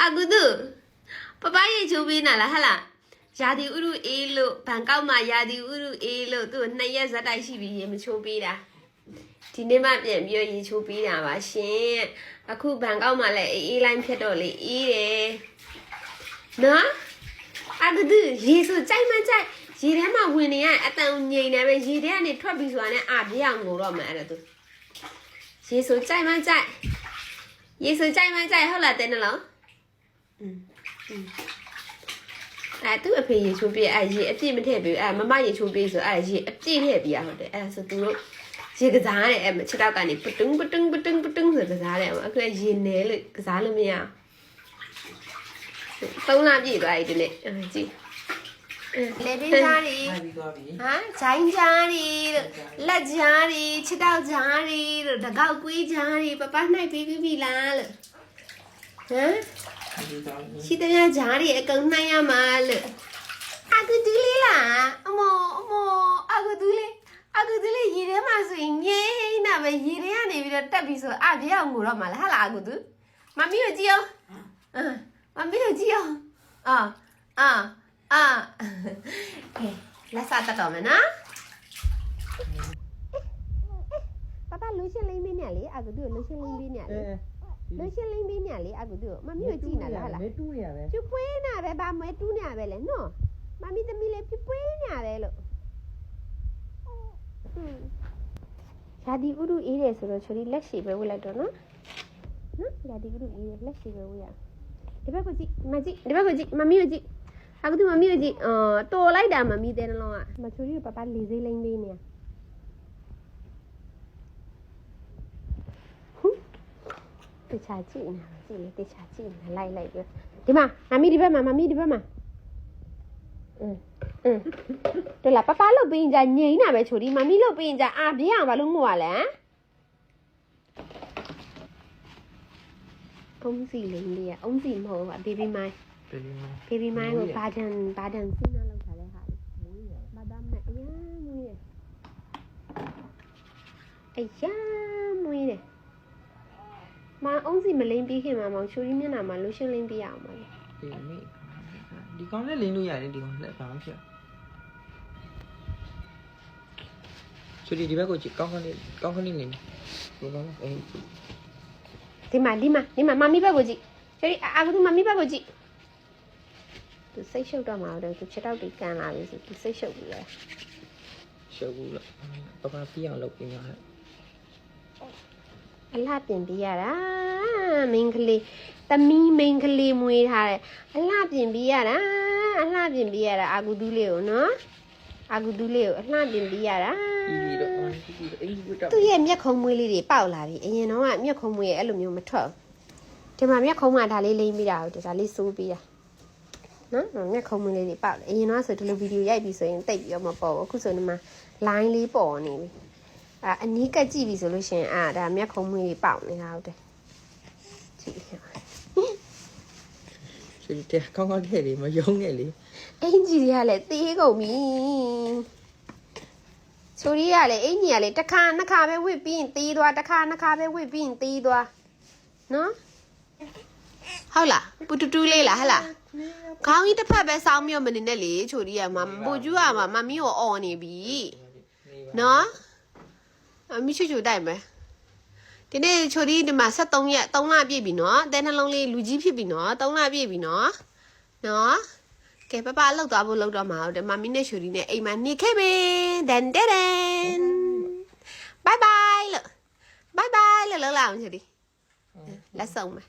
အခုသူပပရေချိုးပေးနာလားဟလားရာဒီဥရုအေးလို့ဘန်ကောက်မှာရာဒီဥရုအေးလို့သူ2ရက်ဇက်တိုက်ရှိပြီးရေမချိုးပေးတာဒီနေ့မှပြန်ပြီးရေချိုးပေးတာပါရှင်အခုဘန်ကောက်မှာလည်းအေးလိုင်းဖြစ်တော့လေအေးတယ်နော်အခုသူရေဆိုကြိုက်မှကြိုက်ရေထဲမှာဝင်နေရအတန်ငိမ့်နေပဲရေထဲကနေထွက်ပြီးဆိုတာနဲ့ပြောင်းငိုတော့မှအဲ့ဒါသူရေဆိုကြိုက်မှကြိုက်ရေဆိုကြိုက်မှကြိုက်ဟုတ်လားတဲ့နော်သူ့အဖေရေချိုးပေးရေအပြည့်မထည့်ပေးမမရေချိုးပေးဆိုရေအပြည့်ထည့်ပေးရဟုတ်တယ်အဲ့ဆိုသူတို့ရေကစားတယ်အဲ့ခြေထောက်ကနေပတွန်းပတွန်းပတွန်းပတွန်းဆိုကစားတယ်အခုရေနဲလို့ကစားလို့မရ3လပြည့်သွားပြီဒီနေ့ကြည့်လေပင်ကြားရီဟာဂျိုင်းကြားရီလက်ကြားရီခြေထောက်ကြားရီတကောက်ကွေးကြားရီပပနိုင်ပြီးပြီလားလို့ဟမ်ရှိတဲ့ဂျားရီအကုန်နိုင်ရမှာလို့အခုတူးလေးလားအမောအခုတူးလေးရေထဲမှာဆိုရင်ငိမ့်တာပဲရေထဲကနေပြီးတော့တက်ပြီးဆိုပြောင်းငိုတော့မှာလားဟာလားအခုတူမမီကိုကြည့်အောင်မမီကိုကြည့်အောင်ကဲလက်စားတတ်မယ်နော်ပပလူရှင်လိမ့်မင်းနဲ့လေအခုတူလူရှင်လိမ့်မင်းနဲ့လေလူရှင်လိမ့်ပေးနေလေအခုတို့မမီကိုကြည့်နေလားဟာလားမဲတူးနေရပဲပြပွေးနေပဲဗာမဲတူးနေရပဲလေနော်မမီသမီးလေးပြပွေးနေပဲလို့ရာဒီဥရုအေးတယ်ဆိုတော့ချီလက်ရှိပဲဝတ်လိုက်တော့နော်ရာဒီဥရုအေးတယ်လက်ရှိပဲဝတ်ရဒီဘက်ကိုကြည့်မကြည့်ဒီဘက်ကိုကြည့်မမီကိုကြည့်အခုတို့မမီကိုကြည့်တော်လိုက်တာမမီတဲ့နှလုံးကမချူရီကိုပပလေးစေးလိမ့်ပေးနေတခြားကြည့်နေကြည့်လေတခြားကြည့်နေလိုက်ပြဒီမှာမမီဒီဘက်မှာတို့လာပပလုတ်ပြီးရင်じゃငိမ့်တာပဲချိုဒီမမီလုတ်ပြီးရင်じゃပြင်းအောင်ဘာလို့ငိုရလဲအုံးစီလေးလေးအုံးစီမဟုတ်ဘေဘီမိုင်းကိုဘာဒန်စီနာလောက်ထားတဲ့ဟာဘာဒမ်နဲ့အယားမွေးတယ်မအောင်စီမလိမ့်ပြီးခင်မှာမောင်ချိုရီမျက်နှာမှာလိုရှင်းလိမ့်ပြရအောင်ပါလေဒီကောင်လည်းလိမ့်လို့ရတယ်ဒီကောင်လည်းဘာမှဖြစ်ချိုရီဒီဘက်ကိုကြည့်ကောင်းခဏလေးနေဘယ်လိုလဲဒီမှာမမီဘက်ကိုကြည့်ချိုရီအခုမမီဘက်ကိုကြည့်သူစိတ်ရှုပ်တော့မှာတော့သူချက်တော့ဒီကန်လာပြီဆိုသူစိတ်ရှုပ်ပြီလေရှုပ်ဘူးလားပပပြီးအောင်လုပ်ပြီးတော့အလှပြင်ပေးရတာမင်းကလေးသမီးမင်းကလေးမွေးထားတယ်အလှပြင်ပေးရတာအာဂူတူးလေးကိုနော်အာဂူတူးလေးကိုအလှပြင်ပေးရတာသူ့ရဲ့မျက်ခုံးမွေးလေးတွေပေါက်လာပြီအရင်တော့ကမျက်ခုံးမွေးရဲ့အဲ့လိုမျိုးမထွက်ဒီမှာမျက်ခုံးကဒါလေးလိမ့်ပြီးတာဟုတ်တယ်ဒါလေးစိုးပြီးတာနော်မျက်ခုံးမွေးလေးတွေပေါက်တယ်အရင်တော့ဆိုဒီလိုဗီဒီယိုရိုက်ပြီးဆိုရင်တိတ်ပြီးတော့မပေါ်ဘူးအခုဆိုဒီမှာ line လေးပေါ်နေပြီအနီးကကြည့်ပြီဆိုလို့ရှင်ဒါမျက်ခုံးမွေးတွေပေါက်နေတာဟုတ်တယ်ကြည့်ချိုရီတဲ့ကောင်းတဲ့လေမယုံနဲ့လေအင်ကြီးတွေကလည်းသေးကုန်ပြီချိုရီကလည်းအင်ကြီးကလည်းတစ်ခါနှစ်ခါပဲဝစ်ပြီးရင်သေးသွားတစ်ခါနှစ်ခါပဲဝစ်ပြီးရင်သေးသွားနော်ဟုတ်လားပူတူတူလေးလားဟလားခေါင်းကြီးတစ်ဖက်ပဲစောင်းမြို့မနေနဲ့လေချိုရီကပူကျူးကမမီကိုអော်နေပြီနော်အမိချူတိုက်မယ်ဒီနေ့ချိုဒီဒီမှာ73ရက်3လပြည့်ပြီနော်တဲနှလုံးလေးလူကြီးဖြစ်ပြီနော်3လပြည့်ပြီနော်ကဲပပလောက်သွားဖို့လောက်တော့မှာဟုတ်တယ်မမီနဲ့ချိုဒီနဲ့အိမ်မှာနေခဲ့ပြီဒန်ဘိုင်ဘိုင်လို့လောက်လာအောင်ချိုဒီလက်ဆောင်မယ်